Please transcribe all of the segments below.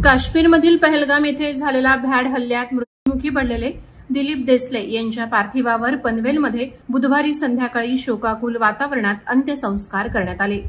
काश्मीरमधील पहलगाम येथे झालेल्या भ्याड हल्ल्यात मृत्युमुखी पडलेले दिलीप देसले यांच्या पार्थिवावर पनवेलमध्ये बुधवारी संध्याकाळी शोकाकुल वातावरणात अंत्यसंस्कार करण्यात आले।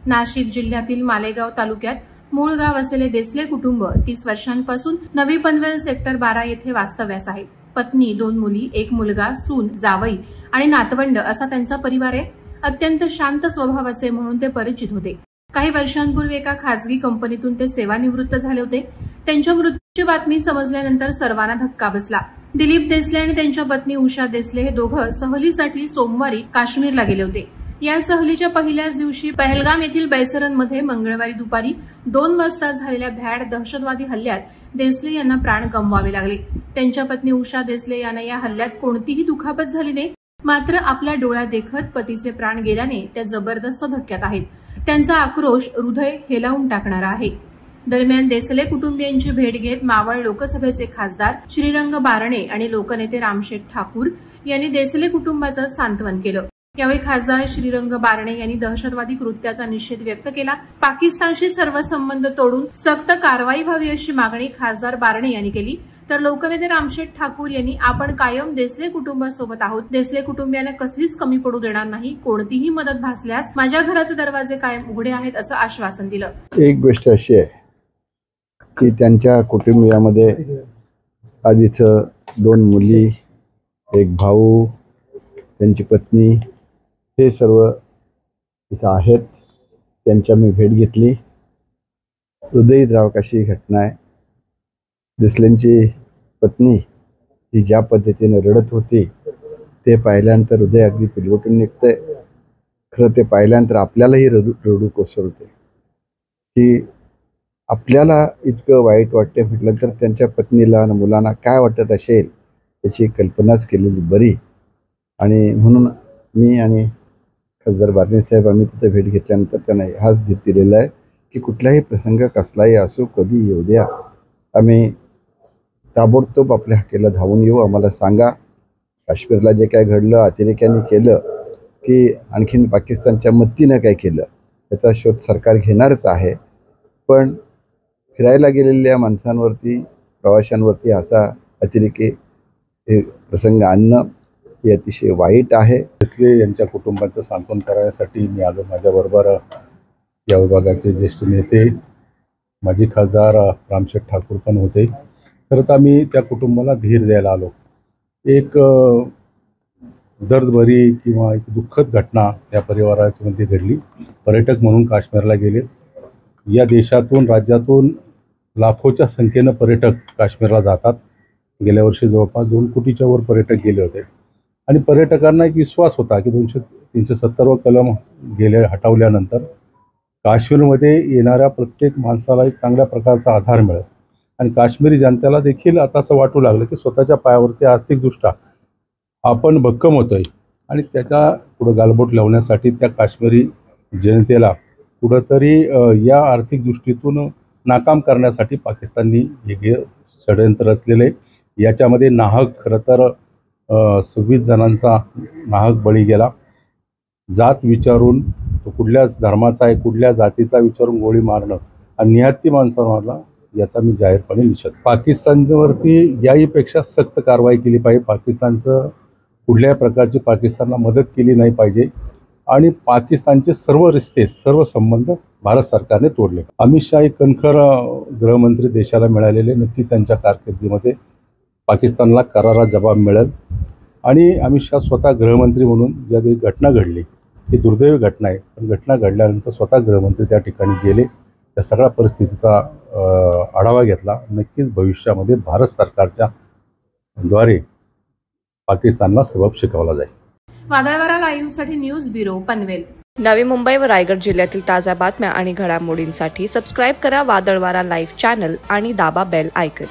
नाशिक जिल्ह्यातील मालेगाव तालुक्यात मूळ गाव असलेले देसले कुटुंब 30 वर्षांपासून नवी पनवेल सेक्टर 12 येथे वास्तव्यास आहे। पत्नी, 2 मुली, 1 मुलगा, सून, जावई आणि नातवंड असा त्यांचा परिवार आहे। अत्यंत शांत स्वभावाचे म्हणून ते परिचित होते। काही वर्षांपूर्वी एका खासगी कंपनीतून ते सेवानिवृत्त झाले होते। त्यांच्या मृत्यूची बातमी समजल्यानंतर सर्वांना धक्का बसला। दिलीप देसले आणि त्यांच्या पत्नी उषा देसले हे दोघं सहलीसाठी सोमवारी काश्मीरला गेले होते। या सहलीच्या पहिल्याच दिवशी पहलगाम येथील बैसरनमध्ये मंगळवारी दुपारी 2 वाजता झालेल्या भ्याड दहशतवादी हल्ल्यात देसले यांना प्राण गमवावे लागले। त्यांच्या पत्नी उषा देसले यांना या हल्ल्यात कोणतीही दुखापत झाली नाही, मात्र आपल्या डोळ्यात देखत पतीचे प्राण गेल्याने त्या जबरदस्त धक्क्यात आहेत। त्यांचा आक्रोश हृदय हेलावून टाकणारा आहे। दरम्यान देसले कुटुंबियांची भेट घेत मावळ लोकसभेचे खासदार श्रीरंग बारणे आणि लोकनेते रामशेठ ठाकूर यांनी देसले कुटुंबाचं सांत्वन केलं। यावेळी खासदार श्रीरंग बारणे यांनी दहशतवादी कृत्याचा निषेध व्यक्त केला। पाकिस्तानशी सर्व संबंध तोडून सक्त कारवाई व्हावी अशी मागणी खासदार बारणे यांनी केली। तर लोकनेते रामशेठ ठाकूर यांनी आपण कायम देसले कुटुंबासोबत आहोत, देसले कुटुंबियांना कसलीच कमी पडू देणार नाही, कोणतीही मदत भासल्यास माझ्या घराचे दरवाजे कायम उघडे आहेत असं आश्वासन दिलं। एक गोष्ट अशी आहे की त्यांच्या कुटुंबियामध्ये आज इथं 2 मुली, 1 भाऊ, त्यांची पत्नी हे सर्व इथं आहेत। त्यांच्या मी भेट घेतली। हृदयद्रावक अशी घटना आहे। देसलेंची पत्नी ही ज्या पद्धतीने रडत होती ते पाहिल्यानंतर हृदय अगदी पिलवटून निघतंय। खरं ते पाहिल्यानंतर आपल्यालाही रडू कोसळते की आपल्याला इतकं वाईट वाटते म्हटलं तर त्यांच्या पत्नीला आणि मुलांना काय वाटत असेल याची कल्पनाच केलेली बरी। आणि म्हणून मी आणि खासदार बारणे साहेब आम्ही तिथे भेट घेतल्यानंतर त्यांना हाच धीर दिलेला आहे की कुठलाही प्रसंग कसलाही असो, कधी येऊ द्या, आम्ही ताबडतोब आपल्या हक्काला धावून येऊ। आम्हाला सांगा काश्मीरला जे काय घडलं, अतिरेक्यांनी केलं की आणखीन पाकिस्तानच्या मदतीनं काय केलं याचा शोध सरकार घेणारच आहे। पण फिरायला गेलेल्या माणसांवरती, प्रवाशांवरती असा अतिरेकी हे प्रसंग आणणं हे अतिशय वाईट आहे। देसले यांच्या कुटुंबाचं सांत्वन करण्यासाठी मी आलो। माझ्याबरोबर या विभागाचे ज्येष्ठ नेते माजी खासदार रामशेठ ठाकूर पण होते। तर आम्ही त्या कुटुंबाला धीर द्यायला आलो। एक दर्दभरी किंवा एक दुःखद घटना या परिवारामध्ये घडली। पर्यटक म्हणून काश्मीरला गेले। या देशातून, राज्यातून लाखोच्या संख्येनं पर्यटक काश्मीरला जातात। गेल्या वर्षी जवळपास 2 कोटीच्या वर पर्यटक गेले होते आणि पर्यटकांना एक विश्वास होता की 370 कलम हटवल्यानंतर काश्मीरमध्ये येणाऱ्या प्रत्येक माणसाला एक चांगल्या प्रकारचा आधार मिळेल आणि काश्मीरी जनतेला देखील आता असं वाटू लागलं की स्वतःच्या पायावरती आर्थिकदृष्ट्या आपण भक्कम होतोय आणि त्याच्या पुढे गालबोट लावण्यासाठी त्या काश्मीरी जनतेला कुठंतरी या आर्थिक दृष्टीतून नाकाम करण्यासाठी पाकिस्ताननी हे षडयंत्र रचलेले। याच्यामध्ये नाहक खरं तर 26 जणांचा नाहक बळी गेला। जात विचारून, तो कुठल्याच धर्माचा आहे, कुठल्या जातीचा विचारून गोळी मारणं आणि निहत्ती माणसं मारला याचा मी जाहीरपणे निषेध। पाकिस्तानवरती याहीपेक्षा सक्त कारवाई केली पाहिजे। पाकिस्तानचं कुठल्याही प्रकारची पाकिस्तानला मदत केली नाही पाहिजे आणि पाकिस्तानचे सर्व रिश्ते, सर्व संबंध भारत सरकारने तोडले। अमित शाह एक कणखर गृहमंत्री देशाला मिळालेले, नक्की त्यांच्या कारकिर्दीमध्ये पाकिस्तानला करारा जबाब मिळेल। आणि अमित शाह स्वतः गृहमंत्री म्हणून ज्या घटना घडली ही दुर्दैवी घटना आहे, पण घटना घडल्यानंतर स्वतः गृहमंत्री त्या ठिकाणी गेले, त्या सगळ्या परिस्थितीचा आढावा घेतला। नक्कीच भविष्यामध्ये भारत सरकारच्या द्वारे पाकिस्तानला सबब शिकवला जाईल। वादळवारा लाईव्हसाठी न्यूज ब्युरो पनवेल। नवी मुंबई व रायगड जिल्ह्यातील ताज्या बातम्या आणि घडामोडींसाठी सबस्क्राईब करा वादळवारा लाईव्ह चॅनल आणि दाबा बेल आयकॉन।